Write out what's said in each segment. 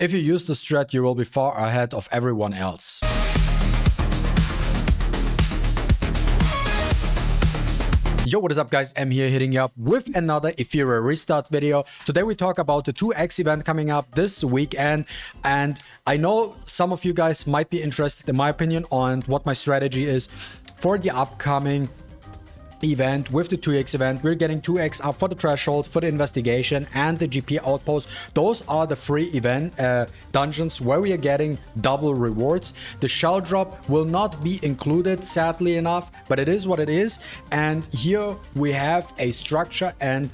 If you use the strat, you will be far ahead of everyone else. Yo, what is up guys? I'm here hitting you up with another ETHERIA restart video. Today we talk about the 2x event coming up this weekend, and I know some of you guys might be interested in my opinion on what my strategy is for the upcoming event. With the 2x event, we're getting 2x up for the threshold, for the investigation, and the GP outpost. Those are the free event dungeons where we are getting double rewards. The shell drop will not be included, sadly enough, but it is what it is. And here we have a structure, and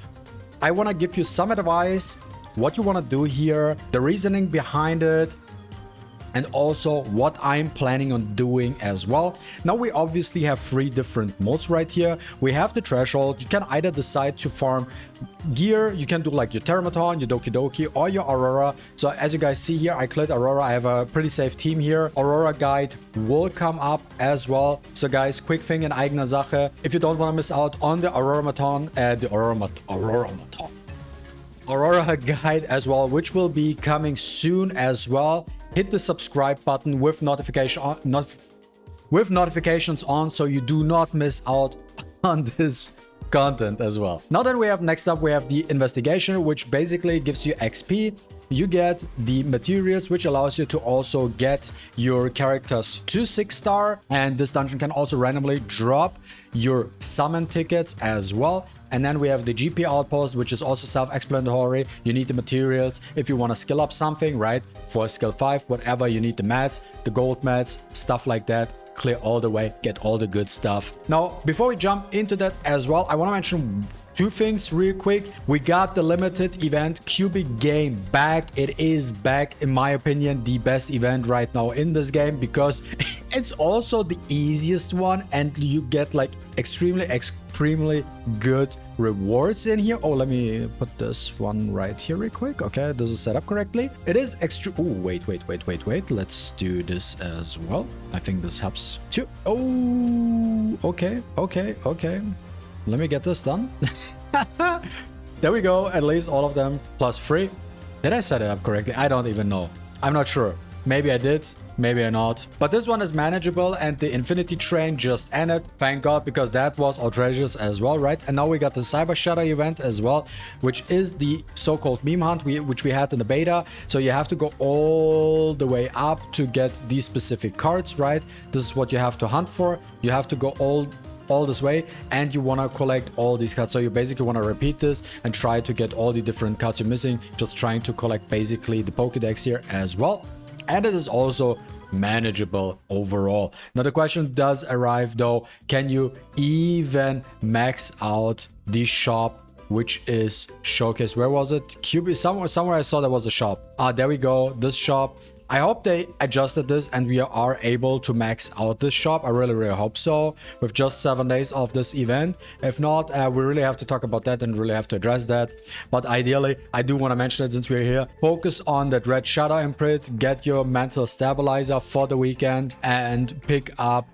I want to give you some advice what you want to do here, the reasoning behind it, and also what I'm planning on doing as well. Now we obviously have 3 different modes right here. We have the threshold. You can either decide to farm gear. You can do like your Teramaton, your Doki Doki, or your Aurora. So as you guys see here, I cleared Aurora. I have a pretty safe team here. Aurora guide will come up as well. So guys, quick thing in eigener Sache. If you don't want to miss out on the Aurora guide as well, which will be coming soon as well, hit the subscribe button with notifications on so you do not miss out on this content as well. Now then, next up we have the investigation, which basically gives you XP. You get the materials, which allows you to also get your characters to 6-star, and this dungeon can also randomly drop your summon tickets as well. And then we have the GP outpost, which is also self-explanatory. You need the materials if you want to skill up something, right? For skill 5, whatever, you need the mats, the gold mats, stuff like that. Clear all the way, get all the good stuff. Now, before we jump into that as well, I want to mention 2 things real quick. We got the limited event cubic game back. It is back, in my opinion, the best event right now in this game, because it's also the easiest one, and you get like extremely good rewards in here. Oh, let me put this one right here real quick. Okay, this is set up correctly. It is extra. Oh, wait. Let's do this as well. I think this helps too. Oh, okay. Let me get this done. There we go. At least all of them plus free. Did I set it up correctly? I don't even know. I'm not sure. Maybe I did. Maybe I not. But this one is manageable, and the Infinity Train just ended. Thank God, because that was outrageous as well, right? And now we got the Cyber Shadow event as well, which is the so-called meme hunt which we had in the beta. So you have to go all the way up to get these specific cards, right? This is what you have to hunt for. You have to go all this way, and you want to collect all these cards. So you basically want to repeat this and try to get all the different cards you're missing, just trying to collect basically the Pokédex here as well. And it is also manageable overall. Now the question does arrive though, can you even max out the shop, which is showcased? Where was it? QB, somewhere I saw there was a shop. There we go, this shop. I hope they adjusted this and we are able to max out this shop. I really hope so, with just 7 days of this event. If not, we really have to talk about that and really have to address that. But ideally, I do want to mention it since we're here. Focus on that red shadow imprint, get your mental stabilizer for the weekend, and pick up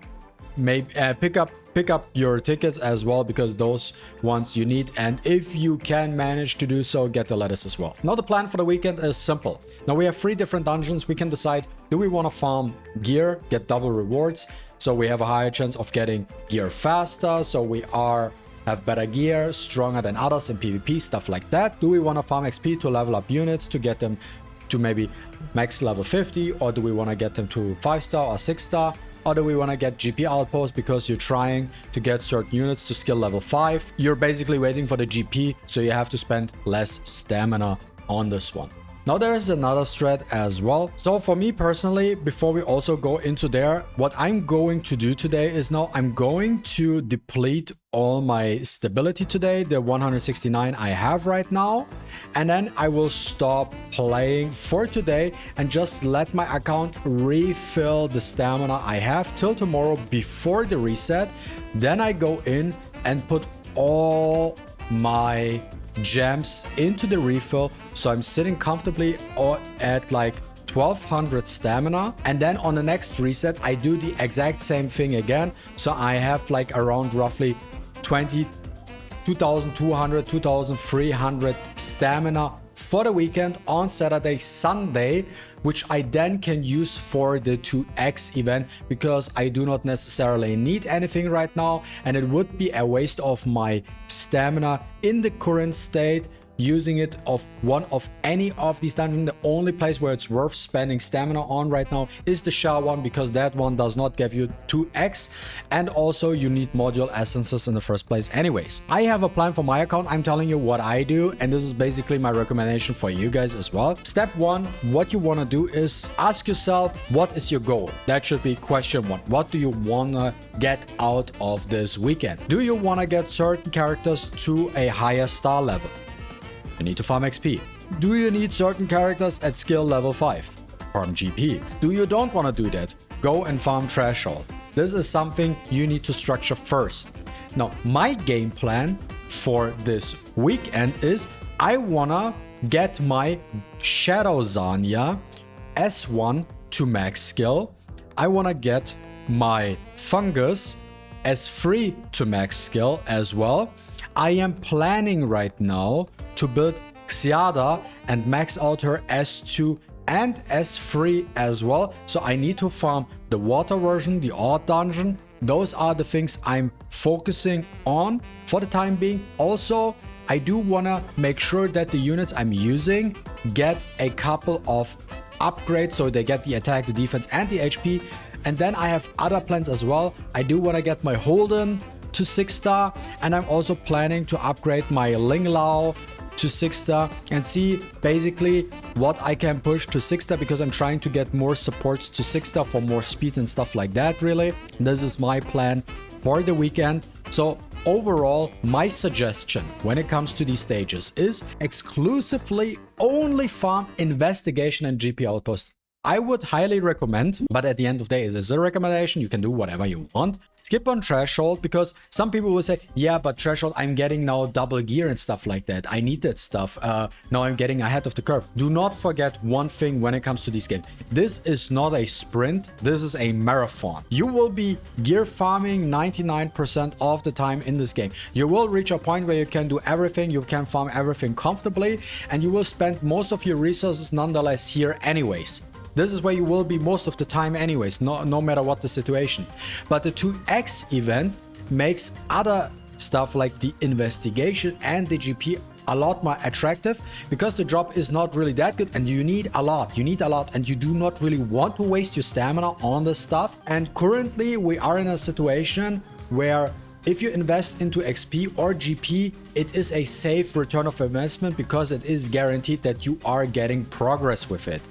your tickets as well, because those ones you need. And if you can manage to do so, get the lettuce as well. Now the plan for the weekend is simple. Now we have 3 different dungeons. We can decide, do we want to farm gear, get double rewards, so we have a higher chance of getting gear faster, so we have better gear, stronger than others in PvP, stuff like that. Do we want to farm XP to level up units to get them to maybe max level 50, or do we want to get them to 5-star or 6-star? Or do we want to get GP outpost because you're trying to get certain units to skill level 5? You're basically waiting for the GP, so you have to spend less stamina on this one. Now there is another strat as well. So for me personally, before we also go into there, what I'm going to do today is now I'm going to deplete all my stability today, the 169 I have right now, and then I will stop playing for today and just let my account refill the stamina I have till tomorrow before the reset. Then I go in and put all my gems into the refill, so I'm sitting comfortably or at like 1200 stamina, and then on the next reset I do the exact same thing again, so I have like around roughly 2200 2300 stamina for the weekend on Saturday, Sunday, which I then can use for the 2x event, because I do not necessarily need anything right now, and it would be a waste of my stamina in the current state using it of one of any of these dungeons. The only place where it's worth spending stamina on right now is the shell one, because that one does not give you 2x, and also you need module essences in the first place anyways. I have a plan for my account. I'm telling you what I do, and this is basically my recommendation for you guys as well. Step one, what you want to do is ask yourself, what is your goal? That should be question one. What do you want to get out of this weekend? Do you want to get certain characters to a higher star level? You need to farm XP. Do you need certain characters at skill level 5? Farm GP. Do you don't want to do that? Go and farm threshold. This is something you need to structure first. Now, my game plan for this weekend is I wanna get my Shadow Zanya S1 to max skill. I wanna get my Fungus S3 to max skill as well. I am planning right now to build Xiada and max out her S2 and S3 as well. So I need to farm the water version, the odd dungeon. Those are the things I'm focusing on for the time being. Also, I do want to make sure that the units I'm using get a couple of upgrades, so they get the attack, the defense, and the HP. And then I have other plans as well. I do want to get my Holden to 6-star, and I'm also planning to upgrade my Ling Lao to 6-star and see basically what I can push to 6-star, because I'm trying to get more supports to 6-star for more speed and stuff like that. Really, this is my plan for the weekend. So overall, my suggestion when it comes to these stages is exclusively only farm investigation and GP outpost. I would highly recommend, but at the end of the day, it is a recommendation. You can do whatever you want. Skip on threshold, because some people will say, yeah, but threshold, I'm getting now double gear and stuff like that. I need that stuff. Now I'm getting ahead of the curve. Do not forget one thing when it comes to this game. This is not a sprint. This is a marathon. You will be gear farming 99% of the time in this game. You will reach a point where you can do everything. You can farm everything comfortably, and you will spend most of your resources nonetheless here anyways. This is where you will be most of the time anyways, no matter what the situation. But the 2x event makes other stuff like the investigation and the GP a lot more attractive, because the drop is not really that good and you need a lot. And you do not really want to waste your stamina on this stuff. And currently we are in a situation where if you invest into XP or GP, it is a safe return of investment, because it is guaranteed that you are getting progress with it.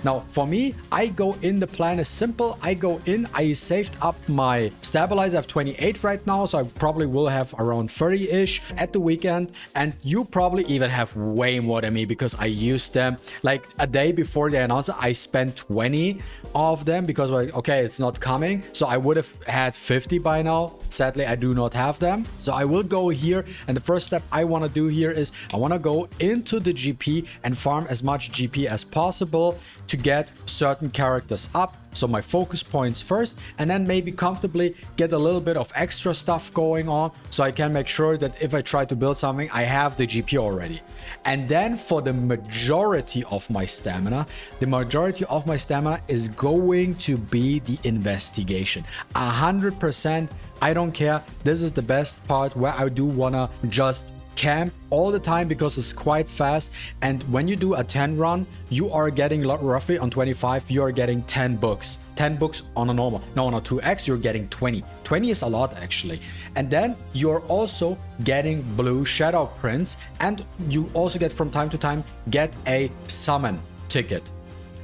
Now, for me, I go in, the plan is simple. I go in, I saved up my stabilizer. I have 28 right now, so I probably will have around 30-ish at the weekend. And you probably even have way more than me, because I used them like a day before they announced it. I spent 20 of them because, like, okay, it's not coming. So I would have had 50 by now. Sadly, I do not have them. So I will go here. And the first step I want to do here is I want to go into the GP and farm as much GP as possible to get certain characters up. So my focus points first, and then maybe comfortably get a little bit of extra stuff going on, so I can make sure that if I try to build something, I have the GP already. And then for the majority of my stamina, is going to be the investigation. 100%. I don't care. This is the best part, where I do wanna just camp all the time, because it's quite fast. And when you do a 10 run, you are getting roughly on 25, you are getting 10 books. 10 books on a normal. Now on a 2x, you're getting 20. 20 is a lot actually. And then you're also getting blue shadow prints, and you also get from time to time get a summon ticket,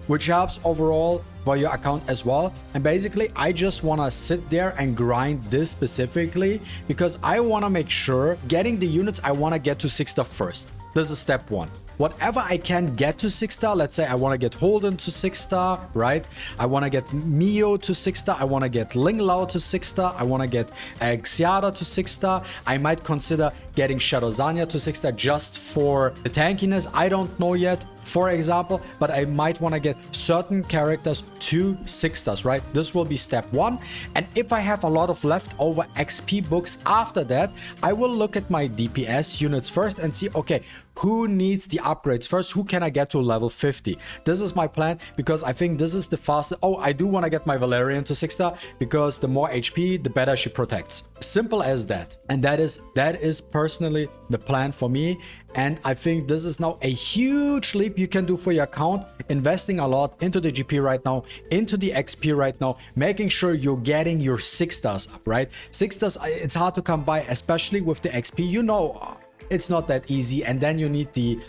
which helps overall for your account as well. And basically, I just want to sit there and grind this specifically, because I want to make sure getting the units I want to get to 6-star first. This is step one. Whatever I can get to 6-star, let's say I want to get Holden to 6-star, right? I want to get Mio to 6-star. I want to get Ling Lao to 6-star. I want to get Xiada to 6-star. I might consider getting Shadow Zanya to 6-star just for the tankiness. I don't know yet, for example, but I might want to get certain characters to 6-stars, right? This will be step 1. And if I have a lot of leftover XP books after that, I will look at my DPS units first and see, okay, who needs the upgrades first? Who can I get to level 50? This is my plan, because I think this is the fastest. Oh, I do want to get my Valerian to 6-star, because the more HP, the better she protects. Simple as that. And that is personally the plan for me. And I think this is now a huge leap you can do for your account, investing a lot into the GP right now, into the XP right now, making sure you're getting your 6-stars up, right? 6-stars, it's hard to come by, especially with the XP. You know, it's not that easy. And then you need the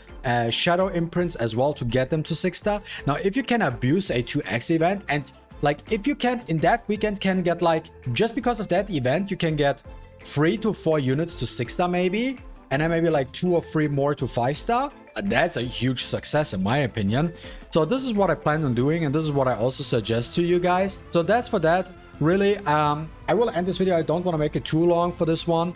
shadow imprints as well to get them to 6-star. Now, if you can abuse a 2x event, and like if you can in that weekend can get like, just because of that event, you can get 3 to 4 units to 6-star maybe, and then maybe like 2 or 3 more to 5-star. That's a huge success in my opinion. So this is what I plan on doing, and this is what I also suggest to you guys. So that's for that. Really, I will end this video. I don't want to make it too long for this one.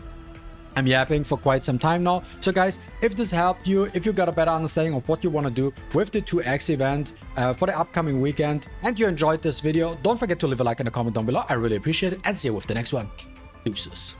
I'm yapping for quite some time now. So guys, if this helped you, if you got a better understanding of what you want to do with the 2x event for the upcoming weekend, and you enjoyed this video, don't forget to leave a like and a comment down below. I really appreciate it, and see you with the next one. Deuces.